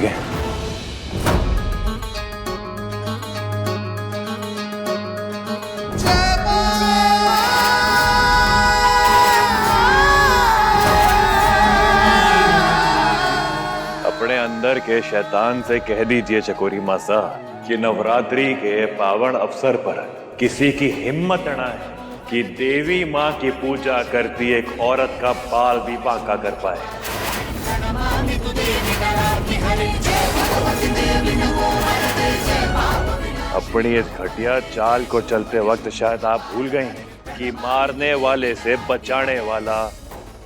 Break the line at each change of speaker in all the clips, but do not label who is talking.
ठीक है? अपने अंदर के शैतान से कह दीजिए चकोरी मासा कि नवरात्रि के पावन अवसर पर किसी की हिम्मत न है कि देवी माँ की पूजा करती एक औरत का बाल भी बांका कर पाए। अपनी इस घटिया चाल को चलते वक्त शायद आप भूल गए कि मारने वाले से बचाने वाला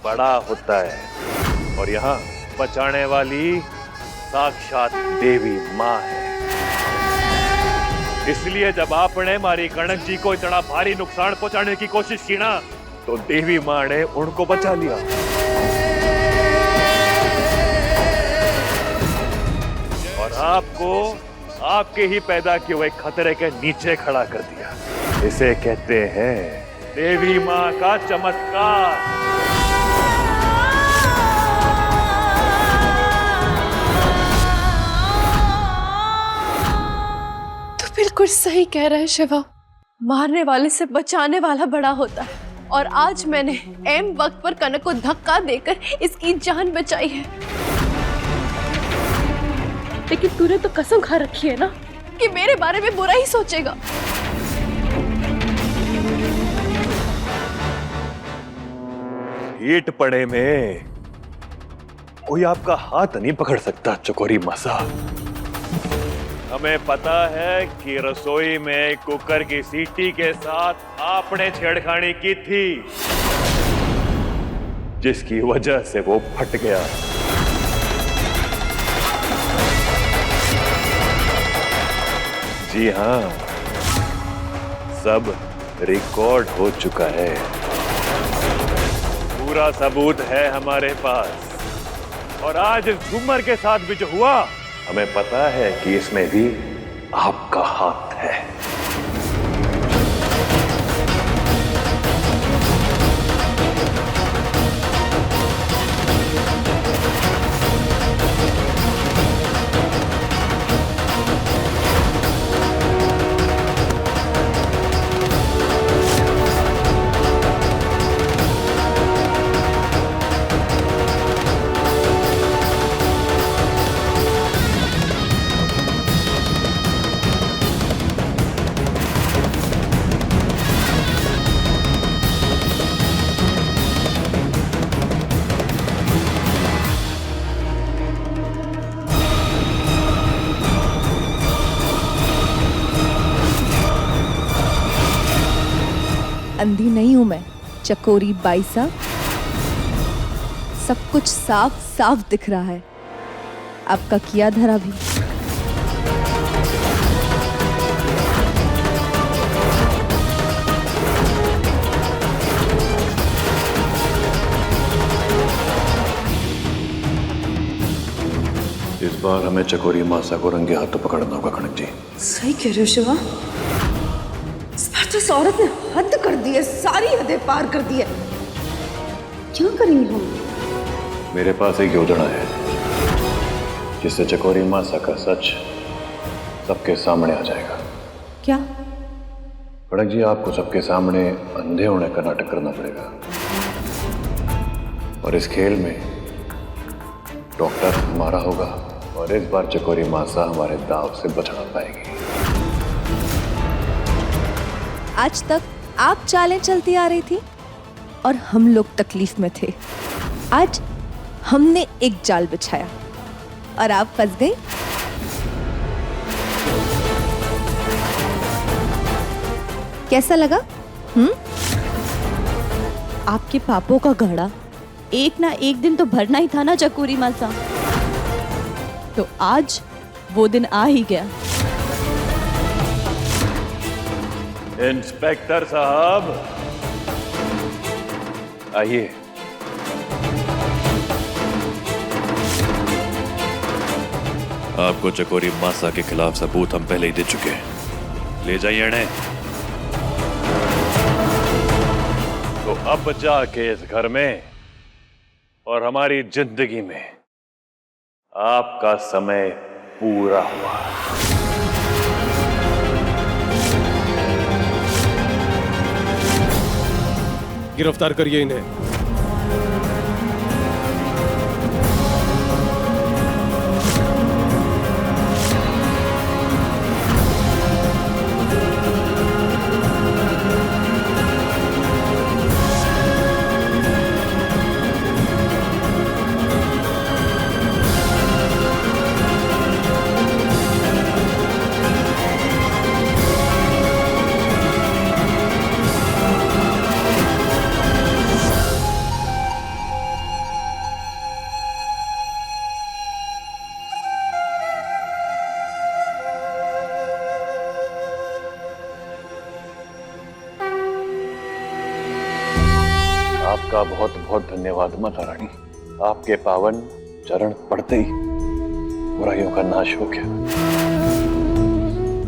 बड़ा होता है, और यहाँ बचाने वाली साक्षात देवी माँ है। इसलिए जब आपने मारी कनक जी को इतना भारी नुकसान पहुंचाने की कोशिश की ना, तो देवी माँ ने उनको बचा लिया। और आपको आपके ही पैदा किए हुए खतरे के नीचे खड़ा कर दिया। इसे कहते हैं देवी माँ का चमत्कार।
तो बिल्कुल सही कह रहे हैं शिवा, मारने वाले से बचाने वाला बड़ा होता है। और आज मैंने ऐन वक्त पर कनक को धक्का देकर इसकी जान बचाई है। लेकिन तूने तो कसम खा रखी है ना कि मेरे बारे में बुरा ही सोचेगा।
हीट पड़े में कोई आपका हाथ नहीं पकड़ सकता चकोरी मासा। हमें पता है कि रसोई में कुकर की सीटी के साथ आपने छेड़खानी की थी, जिसकी वजह से वो फट गया। जी हाँ, सब रिकॉर्ड हो चुका है, पूरा सबूत है हमारे पास। और आज इस झूमर के साथ भी जो हुआ, हमें पता है कि इसमें भी आपका हाथ है।
अंधी नहीं हूं मैं चकोरी बाईसा, सब कुछ साफ साफ दिख रहा है, आपका किया धरा भी।
इस बार हमें चकोरी मासा को रंगे हाथों पकड़ना होगा कनक जी।
सही कह रहे हो शिवा, इस बार तो इस औरत ने हद कर दी है, सारी हदें पार कर दी है। क्या करेंगे हम?
मेरे पास एक योजना है जिससे चकोरी मासा का सच सबके सामने आ जाएगा।
क्या?
कनक जी, आपको सबके सामने अंधे होने का नाटक करना पड़ेगा, और इस खेल में डॉक्टर हमारा होगा, और इस बार चकोरी मासा हमारे दाव से बच ना पाएगी।
आज तक आप चालें चलती आ रही थी और हम लोग तकलीफ में थे। आज हमने एक जाल बिछाया और आप फंस गई। कैसा लगा?
आपके पापों का घड़ा एक ना एक दिन तो भरना ही था ना चकोरी मासा। तो आज वो दिन आ ही गया।
इंस्पेक्टर साहब आइए। आपको चकोरी मासा के खिलाफ सबूत हम पहले ही दे चुके हैं, ले जाइए इन्हें। तो अब जाके इस घर में और हमारी जिंदगी में आपका समय पूरा हुआ।
गिरफ्तार करिए इन्हें।
आपका बहुत बहुत धन्यवाद माता रानी। आपके पावन चरण पड़ते ही बुराइयों का नाश हो गया।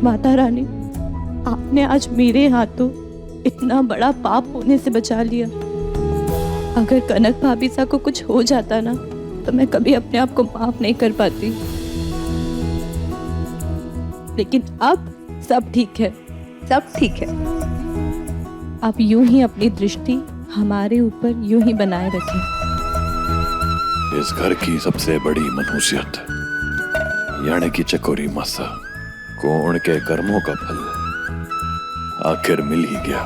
माता रानी, आपने आज मेरे हाथों इतना बड़ा पाप होने से बचा लिया। अगर कनक भाभी सा को कुछ हो जाता ना, तो मैं कभी अपने आप को माफ नहीं कर पाती। लेकिन अब सब ठीक है,
सब ठीक है।
आप यूं ही अपनी दृष्टि हमारे ऊपर यूं ही बनाए रखें।
इस घर की सबसे बड़ी मनुष्यत यानी कि चकोरी मासा कोण के कर्मों का फल आखिर मिल ही गया।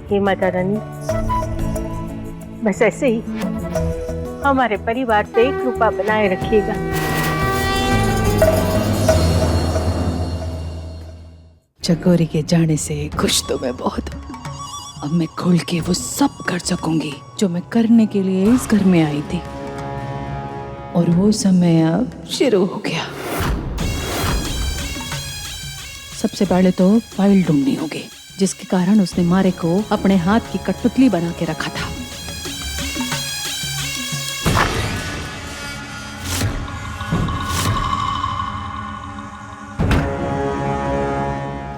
हे माता रानी, बस ऐसे ही हमारे परिवार से एक रूपा बनाए रखिएगा।
चकोरी के जाने से खुश तो मैं बहुत हूँ। अब मैं खुल के वो सब कर सकूंगी जो मैं करने के लिए इस घर में आई थी, और वो समय अब शुरू हो गया। सबसे पहले तो फाइल ढूंढनी होगी जिसके कारण उसने मारे को अपने हाथ की कठपुतली बना के रखा था।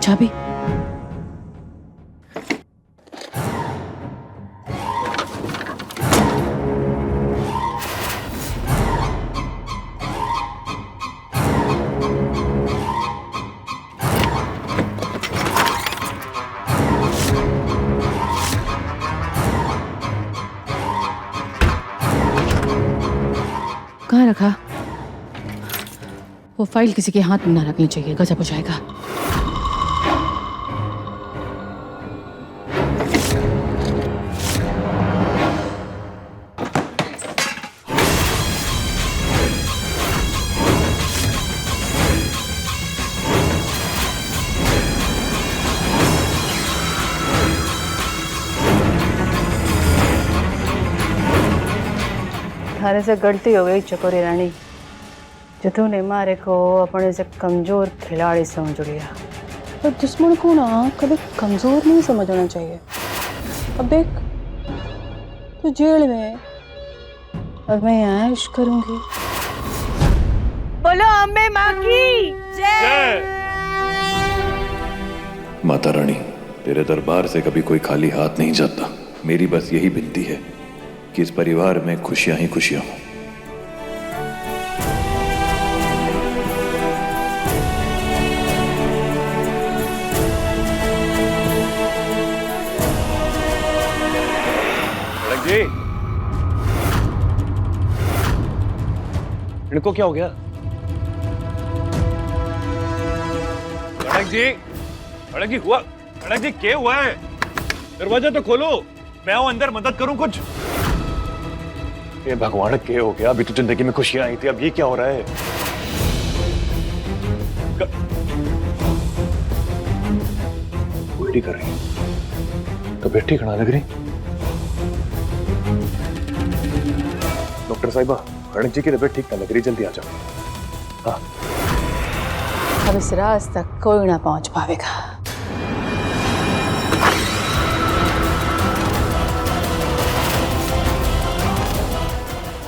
चाबी कहाँ रखा? वो फाइल किसी के हाथ में ना रखनी चाहिए, गजब हो जाएगा।
थारे से गलती हो गई चकोरी रानी, जो तूने मारे को अपने से कमजोर खिलाड़ी समझ लिया। तो दुश्मन को ना कभी कमजोर नहीं समझना चाहिए। अब देख, तू जेल में और मैं यहाँ ऐश करूंगी। बोलो अम्बे माँ की जय।
माता रानी, तेरे दरबार से कभी कोई खाली हाथ नहीं जाता। मेरी बस यही विनती है कि इस परिवार में खुशियां ही खुशियां हों। जी, इनको क्या हो गया? जी हुआ? जी क्या हुआ है? दरवाजा तो खोलो, मैं आऊं अंदर, मदद करूं कुछ। ये भगवान क्या हो गया? अभी तो जिंदगी में खुशियां आई थी, अब ये क्या हो रहा है? उल्टी कर रही, तबीयत ठीक ना लग रही। डॉक्टर साहिबा, गणेश जी की तबीयत ठीक ना लग रही, जल्दी आ जाओ। हाँ,
अब इस राज तक कोई ना पहुंच पाएगा।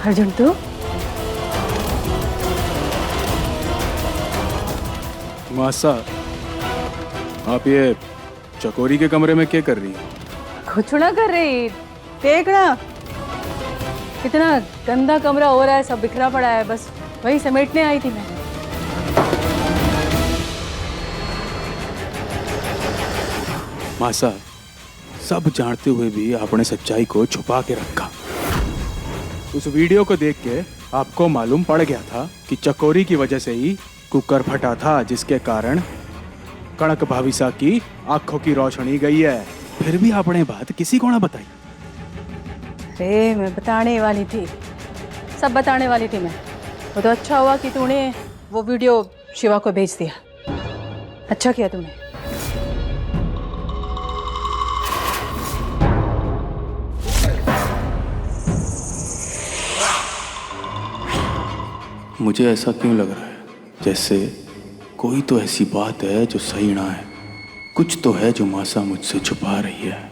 अर्जुन, तू
मासा, आप ये चकोरी के कमरे में क्या कर रही हैं?
कुछ ना कर रही, देखना इतना गंदा कमरा हो रहा है, सब बिखरा पड़ा है, बस वही समेटने आई थी मैं।
मासा, सब जानते हुए भी आपने सच्चाई को छुपा के रखा। उस वीडियो को देख के आपको मालूम पड़ गया था कि चकोरी की वजह से ही कुकर फटा था, जिसके कारण कणक भाविसा की आंखों की रोशनी गई है। फिर भी आपने बात किसी को ना बताई।
अरे मैं बताने वाली थी, सब बताने वाली थी मैं। वो तो अच्छा हुआ कि तूने वो वीडियो शिवा को भेज दिया, अच्छा किया तूने।
मुझे ऐसा क्यों लग रहा है जैसे कोई तो ऐसी बात है जो सही ना है, कुछ तो है जो मासा मुझसे छुपा रही है।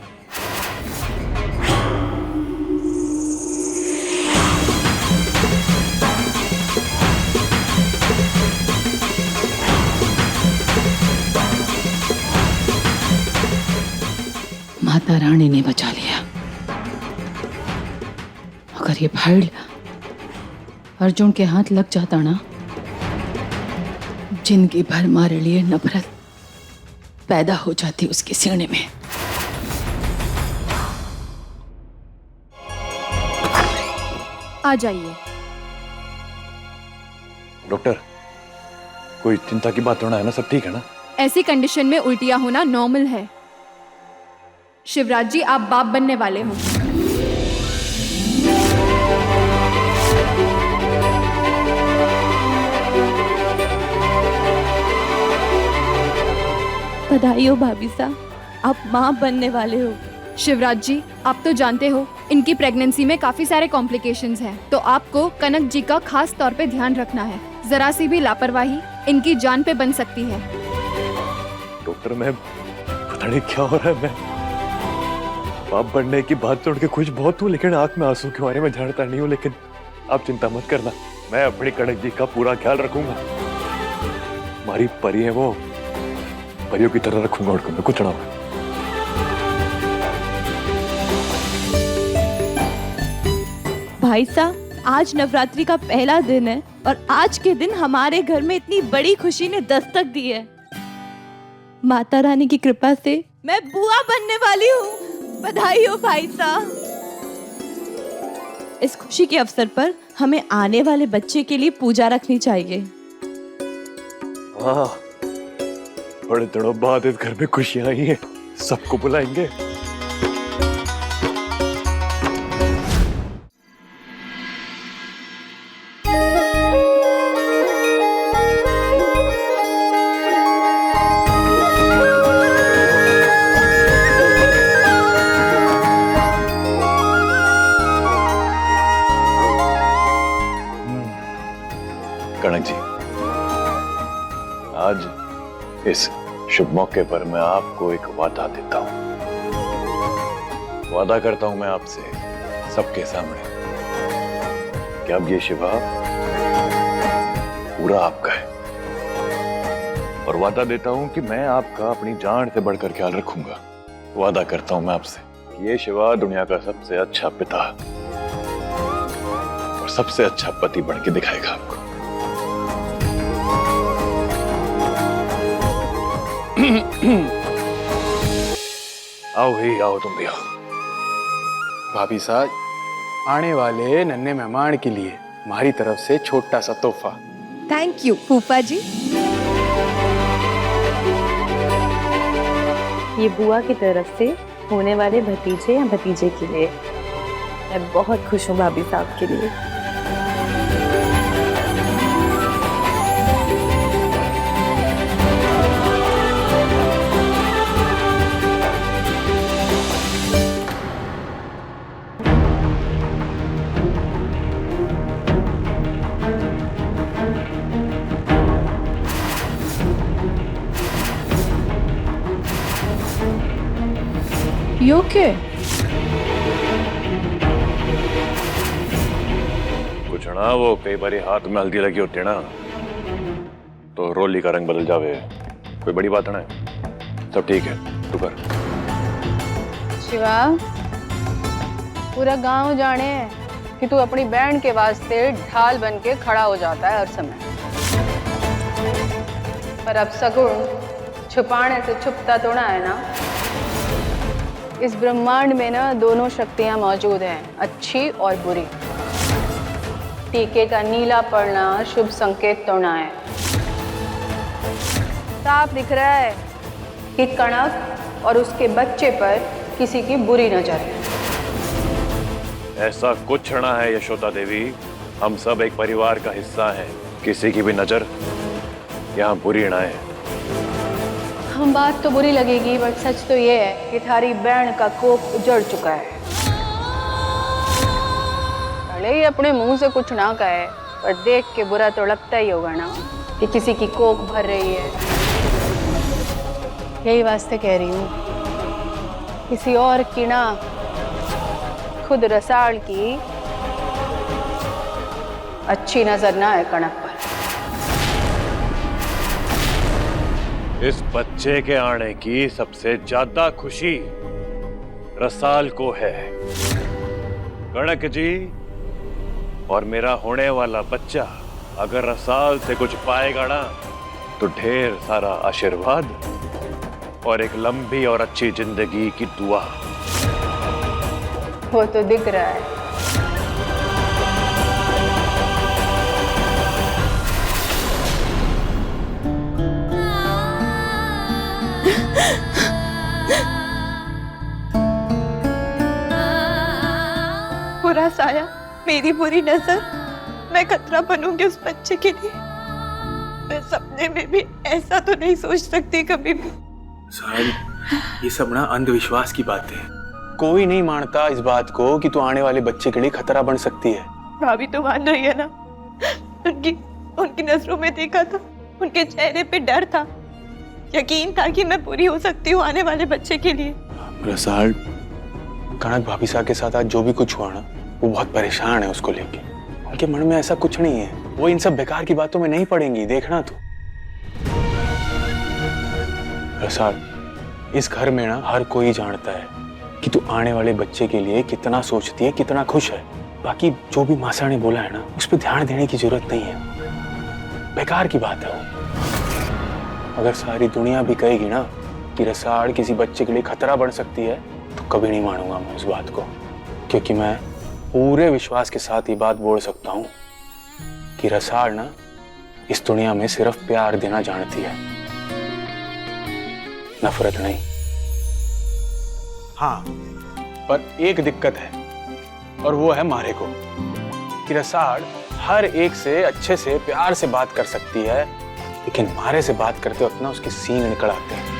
माता रानी ने बचा लिया। अगर ये फाइल अर्जुन के हाथ लग जाता ना, जिंदगी भर हमारे लिए नफरत पैदा हो जाती उसके सीने में।
आ जाइए।
डॉक्टर, कोई चिंता की बात होना है ना? सब ठीक है ना?
ऐसी कंडीशन में उल्टियां होना नॉर्मल है। शिवराज जी, आप बाप बनने वाले हो।
बधाई हो भाभी साहब, आप माँ बनने वाले हो।
शिवराज जी, आप तो जानते हो इनकी प्रेगनेंसी में काफी सारे कॉम्प्लिकेशंस हैं, तो आपको कनक जी का खास तौर पे ध्यान रखना है। जरा सी भी लापरवाही इनकी जान पे बन सकती है।
डॉक्टर, मैं पता नहीं क्या हो रहा है। मैं बाप बनने की बात सुन के खुश बहुत हूँ, लेकिन आंख में आंसू के बारे में जानता नहीं हूँ। लेकिन आप चिंता मत करना, मैं अपनी कनक जी का पूरा ख्याल रखूंगा। हमारी परी है वो, परियों की तरह रखूंगा उनको मैं, कुछ ना हो।
भाई साहब, आज नवरात्रि का पहला दिन है और आज के दिन हमारे घर में इतनी बड़ी खुशी ने दस्तक दी है। माता रानी की कृपा से मैं बुआ बनने वाली हूँ। बधाई हो भाई साहब। इस खुशी के अवसर पर हमें आने वाले बच्चे के लिए पूजा रखनी चाहिए।
हाँ, बड़े दिनों बाद इस घर में खुशियां आई हैं, सबको बुलाएंगे। कनक जी, आज इस शुभ मौके पर मैं आपको एक वादा देता हूं। वादा करता हूं मैं आपसे सबके सामने कि अब ये शिवा पूरा आपका है, और वादा देता हूं कि मैं आपका अपनी जान से बढ़कर ख्याल रखूंगा। वादा करता हूं मैं आपसे कि ये शिवा दुनिया का सबसे अच्छा पिता और सबसे अच्छा पति बन के दिखाएगा आपको। आओ ही आओ, तुम भी आओ।
भाभी साहब, आने वाले नन्हे मेहमान के लिए हमारी तरफ से छोटा सा तोहफा।
थैंक यू फूफा जी।
ये बुआ की तरफ से होने वाले भतीजे या भतीजे के लिए। मैं बहुत खुश हूँ भाभी साहब के लिए।
You okay?
कुछ ना, वो कई बार हाथ में हल्दी लगी होती है ना, तो रोली का रंग बदल जावे। कोई बड़ी बात ना है, सब ठीक है, तू कर।
शिवा, पूरा गांव जाने कि तू अपनी बहन के वास्ते ढाल बन के खड़ा हो जाता है हर समय, पर अब सगुण छुपाने से छुपता तो ना है ना। इस ब्रह्मांड में ना दोनों शक्तियां मौजूद हैं, अच्छी और बुरी। टीके का नीला पड़ना शुभ संकेत तो ना है। साफ दिख रहा है कि कणक और उसके बच्चे पर किसी की बुरी नजर है।
ऐसा कुछ ना है यशोदा देवी, हम सब एक परिवार का हिस्सा हैं। किसी की भी नजर यहाँ बुरी ना है।
हम बात तो बुरी लगेगी, बट सच तो ये है कि थारी बहन का कोप उजड़ चुका है। भले ही अपने मुंह से कुछ ना कहे, पर देख के बुरा तो लगता ही होगा ना कि किसी की कोख भर रही है। यही वास्ते कह रही हूँ, किसी और की ना, खुद रसाल की अच्छी नजर ना है कणक पर।
इस बच्चे के आने की सबसे ज्यादा खुशी रसाल को है। कणक जी और मेरा होने वाला बच्चा अगर रसाल से कुछ पाएगा ना, तो ढेर सारा आशीर्वाद और एक लंबी और अच्छी जिंदगी की दुआ।
वो तो दिख रहा है।
बुरा साया, मेरी बुरी नजर, मैं खतरा बनूंगी उस बच्चे के लिए। मैं सपने में भी ऐसा तो नहीं सोच सकती कभी भी।
साहब, ये सब ना अंधविश्वास की बात है। कोई नहीं मानता इस बात को कि तू आने वाले बच्चे के लिए खतरा बन सकती है।
भाभी तो मान रही है ना। उनकी नजरों में देखा था, उनके चेहरे पे डर था, यकीन था कि मैं पूरी हो सकती हूँ आने वाले बच्चे के लिए।
रसाल, कनक भाभी साहब के साथ आज जो भी कुछ हुआ ना, वो बहुत परेशान है उसको लेके। उनके मन में ऐसा कुछ नहीं है, वो इन सब बेकार की बातों में नहीं पड़ेंगी, देखना तू। रसाल, इस घर में ना हर कोई जानता है कि तू आने वाले बच्चे के लिए कितना सोचती है, कितना खुश है। बाकी जो भी मासा ने बोला है ना, उस पर ध्यान देने की जरूरत नहीं है, बेकार की बात है वो। अगर सारी दुनिया भी कहेगी ना कि रसाल किसी बच्चे के लिए खतरा बन सकती है, तो कभी नहीं मानूंगा मैं उस बात को, क्योंकि मैं पूरे विश्वास के साथ ये बात बोल सकता हूं कि रसाल ना इस दुनिया में सिर्फ प्यार देना जानती है, नफरत नहीं। हाँ, पर एक दिक्कत है, और वो है मारे को, कि रसाल हर एक से अच्छे से प्यार से बात कर सकती है, लेकिन मारे से बात करते वक्त ना उसके सींग निकल आते हैं।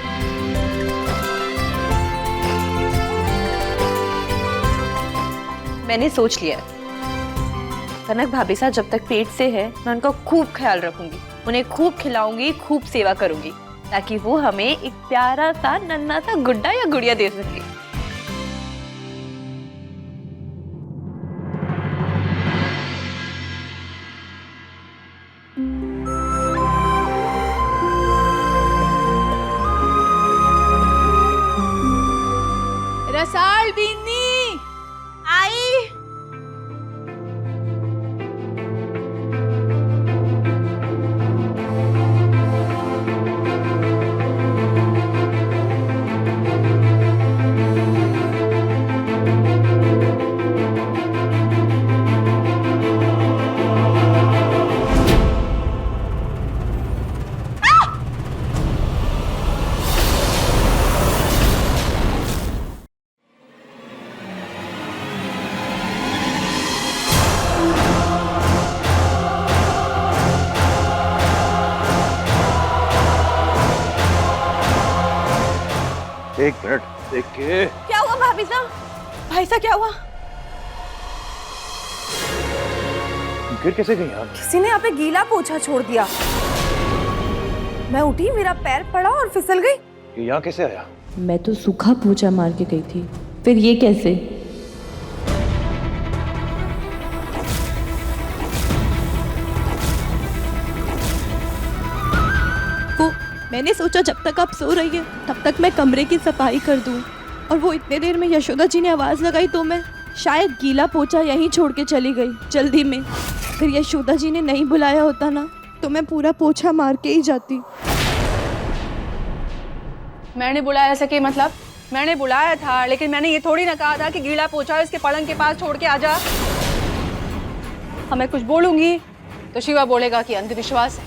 मैंने सोच लिया, कनक भाभी साहब जब तक पेट से है, मैं उनका खूब ख्याल रखूंगी, उन्हें खूब खिलाऊंगी, खूब सेवा करूंगी, ताकि वो हमें एक प्यारा सा नन्हा सा गुड्डा या गुड़िया दे सके।
रसाल बीनी आई।
एक मिनट देख के।
क्या हुआ भाभी साहब? भाई साहब क्या हुआ?
गिर कैसे गई आप?
किसी ने यहाँ पे गीला पोछा छोड़ दिया। मैं उठी, मेरा पैर पड़ा और फिसल गई।
ये यहाँ कैसे आया?
मैं तो सूखा पोछा मार के गई थी, फिर ये कैसे? वो मैंने सोचा जब तक आप सो रही है तब तक मैं कमरे की सफाई कर दूं, और वो इतने देर में यशोदा जी ने आवाज लगाई तो मैं शायद गीला पोछा यहीं छोड़ के चली गई जल्दी में। फिर यशोदा जी ने नहीं बुलाया होता ना तो मैं पूरा पोछा मार के ही जाती।
मैंने बुलाया सके मतलब? मैंने बुलाया था, लेकिन मैंने ये थोड़ी ना कहा था कि गीला पोछा इसके पलंग के पास छोड़ के आ जा। मैं कुछ बोलूंगी तो शिवा बोलेगा कि अंधविश्वास है,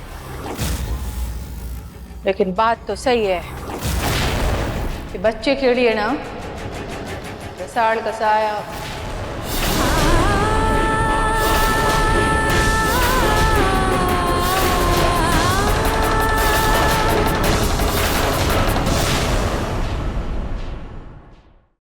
लेकिन बात तो सही है कि बच्चे के लिए ना साड़ कसाया